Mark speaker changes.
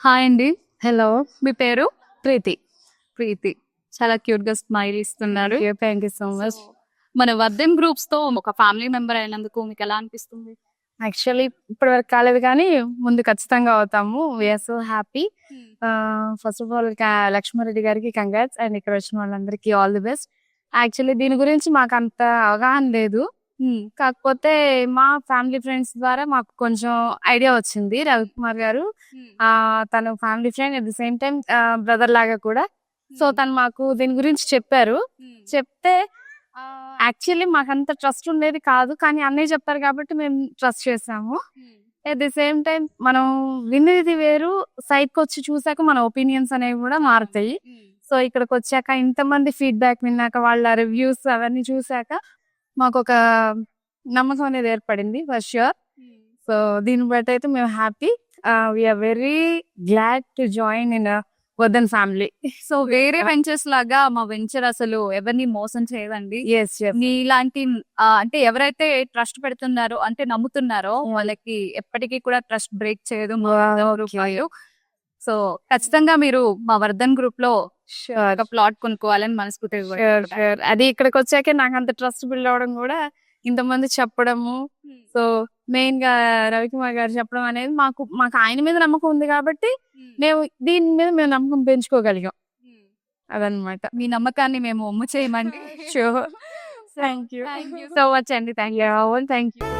Speaker 1: Hi అండి.
Speaker 2: Hello,
Speaker 1: మీ పేరు?
Speaker 2: ప్రీతి.
Speaker 1: ప్రీతి. చాలా క్యూట్‌గా స్మైల్ ఇస్తున్నారు.
Speaker 2: Thank you so much.
Speaker 1: మన వర్ధన్ గ్రూప్స్‌తో ఒక ఫ్యామిలీ మెంబర్ అయినందుకు మీకెలా అనిపిస్తుంది?
Speaker 2: యాక్చువల్లీ ఇప్పటివరకు కాలేదు కానీ ముందు ఖచ్చితంగా అవుతాము. We are so happy. First of all Lakshma Reddy గారికి కంగ్రాట్స్ అండ్ ఇక్కడ వచ్చిన వాళ్ళందరికీ ఆల్ ది బెస్ట్. యాక్చువల్లీ దీని గురించి మాకు అంత అవగాహన లేదు. కాకపోతే మా ఫ్యామిలీ ఫ్రెండ్స్ ద్వారా మాకు కొంచెం ఐడియా వచ్చింది. రవికుమార్ గారు తను family friend at the same time brother లాగా కూడా. సో తను మాకు దీని గురించి చెప్పారు. చెప్తే యాక్చువల్లీ మాకంత ట్రస్ట్ ఉండేది కాదు, కానీ అన్నయ్య చెప్పారు కాబట్టి మేము ట్రస్ట్ చేసాము. అట్ ది సేమ్ టైం మనం వినేది వేరు, సైట్కి వచ్చి చూసాక మన ఒపీనియన్స్ అనేవి కూడా మారుతాయి. సో ఇక్కడికి వచ్చాక ఇంతమంది ఫీడ్బ్యాక్ విన్నాక వాళ్ళ రివ్యూస్ అవన్నీ చూసాక మాకు ఒక నమ్మకం అనేది ఏర్పడింది ఫర్ ష్యూర్. సో దీన్ని బట్టి అయితే మేము happy. We are very glad to join in Vardhan family.
Speaker 1: So వేరే వెంచర్స్ లాగా మా వెంచర్ అసలు ఎవరిని మోసం చేయదండి.
Speaker 2: ఎస్
Speaker 1: మీలాంటి అంటే ఎవరైతే ట్రస్ట్ పెడుతున్నారో అంటే నమ్ముతున్నారో వాళ్ళకి ఎప్పటికీ కూడా ట్రస్ట్ బ్రేక్ చేయదు మా గ్రూప్ వాళ్ళు. సో ఖచ్చితంగా మీరు మా వర్ధన్ గ్రూప్ లో ఒక ప్లాట్ కొనుక్కోవాలని మనస్ఫూర్తిగా
Speaker 2: అది ఇక్కడికి వచ్చాకే నాకు అంత ట్రస్ట్ బిల్డ్ అవడం కూడా ఇంతమంది చెప్పడము. సో మెయిన్ గా రవికుమార్ గారు చెప్పడం అనేది మాకు ఆయన మీద నమ్మకం ఉంది కాబట్టి మేము దీని మీద మేము నమ్మకం పెంచుకోగలిగాం. అదనమాట.
Speaker 1: మీ నమ్మకాన్ని మేము ఒమ్ము చేయమండి.
Speaker 2: Sure. Thank you so much అండి. Thank you.